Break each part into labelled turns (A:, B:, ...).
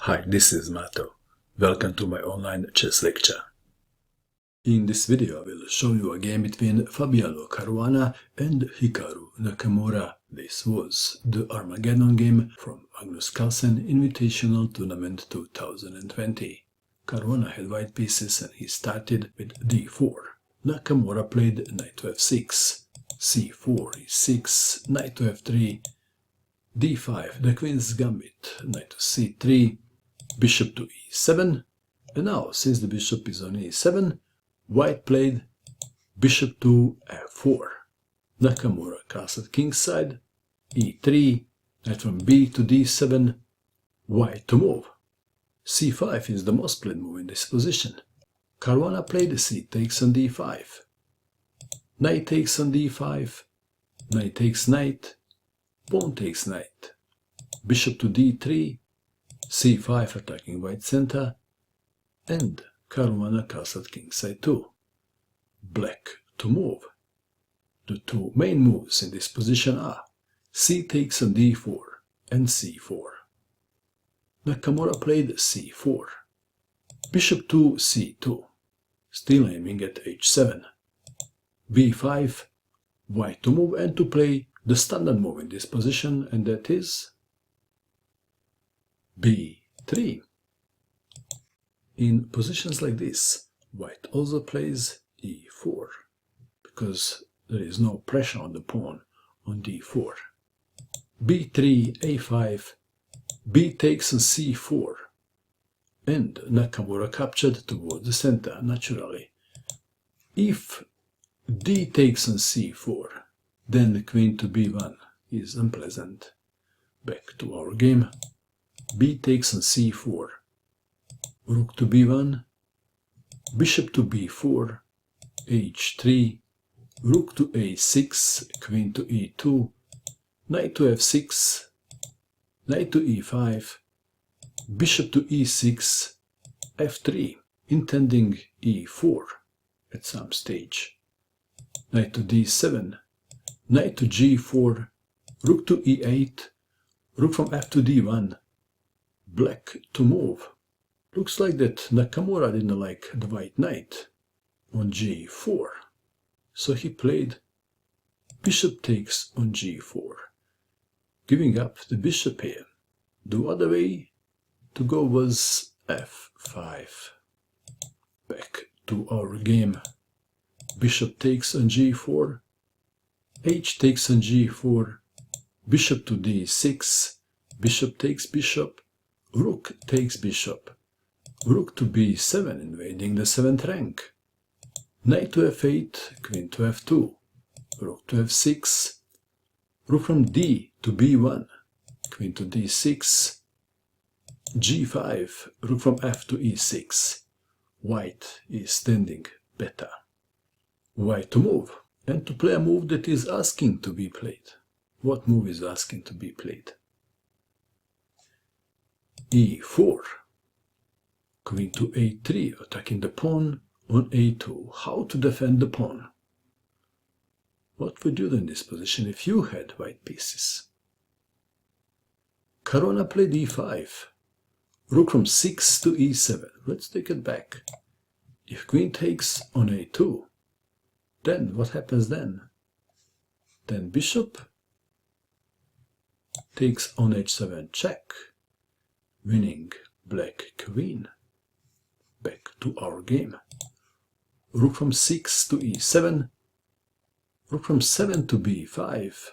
A: Hi, this is Mato. Welcome to my online chess lecture. In this video I will show you a game between Fabiano Caruana and Hikaru Nakamura. This was the Armageddon game from Magnus Carlsen Invitational Tournament 2020. Caruana had white pieces and he started with d4. Nakamura played knight to f6, c4, e6, knight to f3, d5, the queen's gambit, knight to c3, bishop to e7, and now since the bishop is on e7, white played bishop to f4. Nakamura castled kingside, e3, knight from b to d7, white to move. c5 is the most played move in this position. Caruana played c takes on d5, knight takes on d5, knight takes knight, pawn takes knight, bishop to d3, c5 attacking white center, and Caruana castled kingside too. Black to move. The two main moves in this position are c takes on d4 and c4. Nakamura played c4, bishop to c2, still aiming at h7, b5, white to move and to play the standard move in this position, and that is b3. In positions like this, white also plays e4, because there is no pressure on the pawn on d4. b3, a5, b takes on c4, and Nakamura captured towards the center naturally. If d takes on c4, then the queen to b1 is unpleasant. Back to our game. b takes on c4, rook to b1, bishop to b4, h3, rook to a6, queen to e2, knight to f6, knight to e5, bishop to e6, f3, intending e4 at some stage, knight to d7, knight to g4, rook to e8, rook from f to d1, black to move. Looks like that Nakamura didn't like the white knight on g4, so he played bishop takes on g4, giving up the bishop here. The other way to go was f5. Back to our game. Bishop takes on g4, h takes on g4, bishop to d6, bishop takes bishop, rook takes bishop, rook to b7 invading the 7th rank, knight to f8, queen to f2, rook to f6, rook from d to b1, queen to d6, g5, rook from f to e6. White is standing better. White to move, and to play a move that is asking to be played. What move is asking to be played? e4, queen to a3, attacking the pawn on a2. How to defend the pawn? What would you do in this position if you had white pieces? Caruana played e5, rook from 6 to e7. Let's take it back. If queen takes on a2, then what happens then? Then bishop takes on h7 check, winning black queen. Back to our game. Rook from 6 to e7, rook from 7 to b5,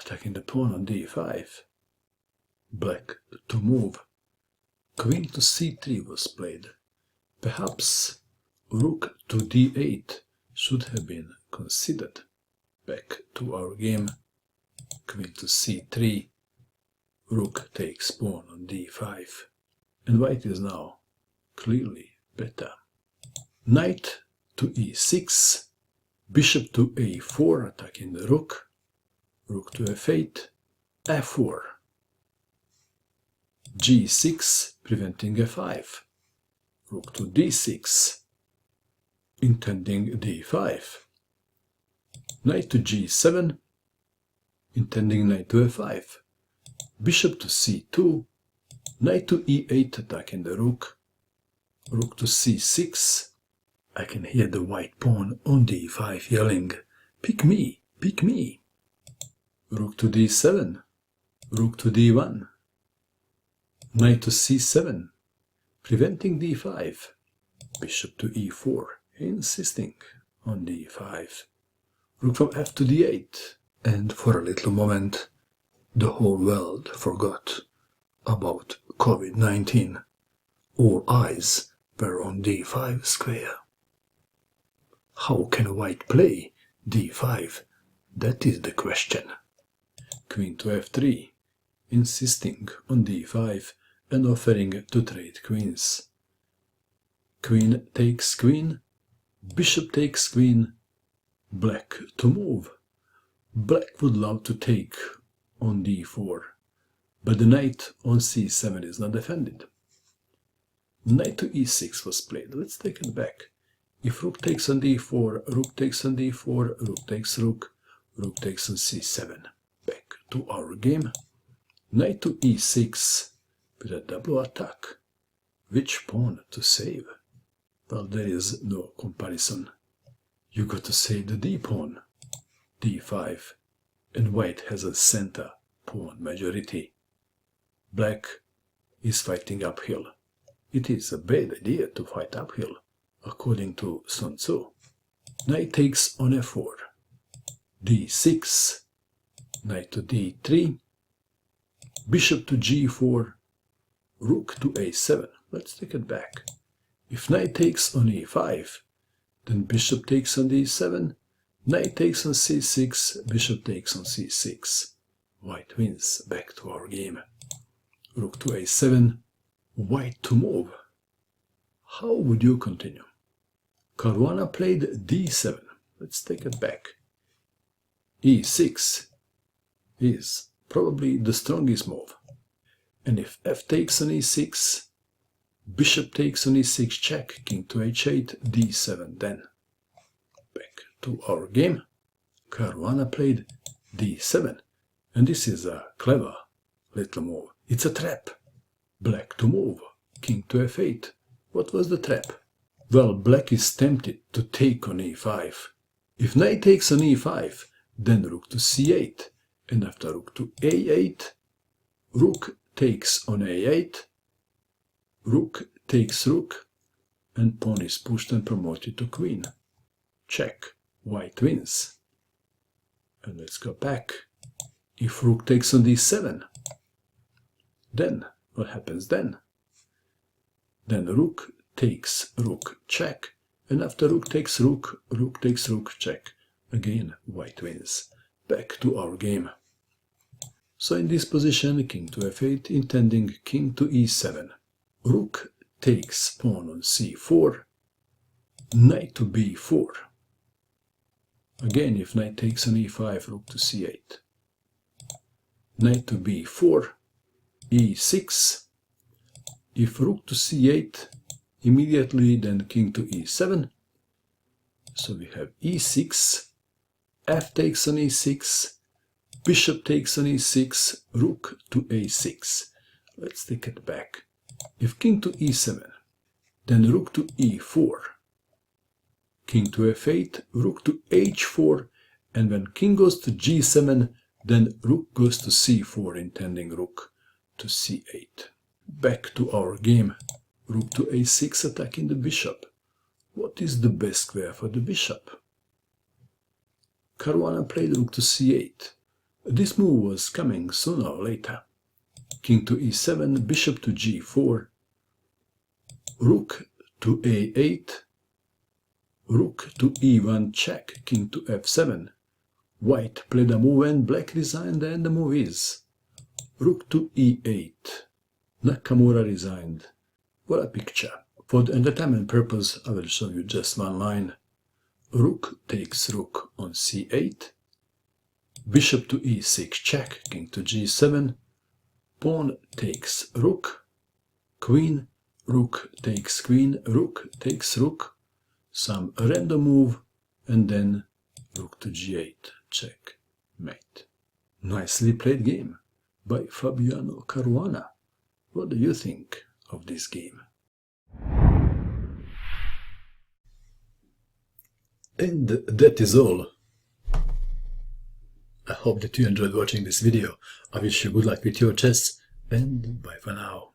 A: attacking the pawn on d5. Black to move. Queen to c3 was played. Perhaps rook to d8 should have been considered. Back to our game. Queen to c3, rook takes pawn on d5, and white is now clearly better. Knight to e6, bishop to a4 attacking the rook, rook to f8, f4, g6 preventing f5, rook to d6, intending d5, knight to g7, intending knight to f5, bishop to c2, Knight to e8, attacking the rook. Rook to c6. I can hear the white pawn on d5 yelling, "Pick me, pick me." Rook to d7. Rook to d1. Knight to c7, preventing d5. Bishop to e4, insisting on d5. Rook from f to d8. And for a little moment, the whole world forgot about COVID-19. All eyes were on d5 square. How can white play d5? That is the question. Queen to f3, insisting on d5 and offering to trade queens. Queen takes queen, bishop takes queen, black to move. Black would love to take on d4, but the knight on c7 is not defended. Knight to e6 was played. Let's take it back. If rook takes on d4, rook takes on d4, rook takes rook, rook takes on c7. Back to our game. Knight to e6 with a double attack. Which pawn to save? Well, there is no comparison. You got to save the d pawn. d5, and white has a center pawn majority. Black is fighting uphill. It is a bad idea to fight uphill, according to Sun Tzu. Knight takes on f4, d6, knight to d3, bishop to g4, rook to a7. Let's take it back. If knight takes on e5, then bishop takes on d7, knight takes on c6, bishop takes on c6. White wins. Back to our game. Rook to a7, white to move. How would you continue? Caruana played d7. Let's take it back. e6 is probably the strongest move. And if f takes on e6, bishop takes on e6 check, king to h8, d7 then. Back to our game. Caruana played d7. And this is a clever little move. It's a trap. Black to move, king to f8. What was the trap? Well, black is tempted to take on e5. If knight takes on e5, then rook to c8. And after rook to a8, rook takes on a8, rook takes rook, and pawn is pushed and promoted to queen. Check. White wins. And let's go back. If rook takes on d7, then what happens then? Then rook takes rook check, and after rook takes rook, rook takes rook check. Again, white wins. Back to our game. So in this position, king to f8, intending king to e7. Rook takes pawn on c4, knight to b4. Again, if knight takes on e5, rook to c8. Knight to b4, e6. If rook to c8, immediately then king to e7. So we have e6, f takes on e6, bishop takes on e6, rook to a6. Let's take it back. If king to e7, then rook to e4, king to f8, rook to h4, and when king goes to g7, then rook goes to c4, intending rook to c8. Back to our game. Rook to a6, attacking the bishop. What is the best square for the bishop? Caruana played rook to c8. This move was coming sooner or later. King to e7, bishop to g4, rook to a8, rook to e1 check, king to f7. White played a move and black resigned, and the move is rook to e8. Nakamura resigned. What a picture. For the entertainment purpose, I will show you just one line. Rook takes rook on c8, bishop to e6 check, king to g7, pawn takes rook, queen, rook takes queen, rook takes rook, some random move, and then rook to g8, check, mate. Nicely played game by Fabiano Caruana. What do you think of this game? And that is all. I hope that you enjoyed watching this video. I wish you good luck with your chess, and bye for now.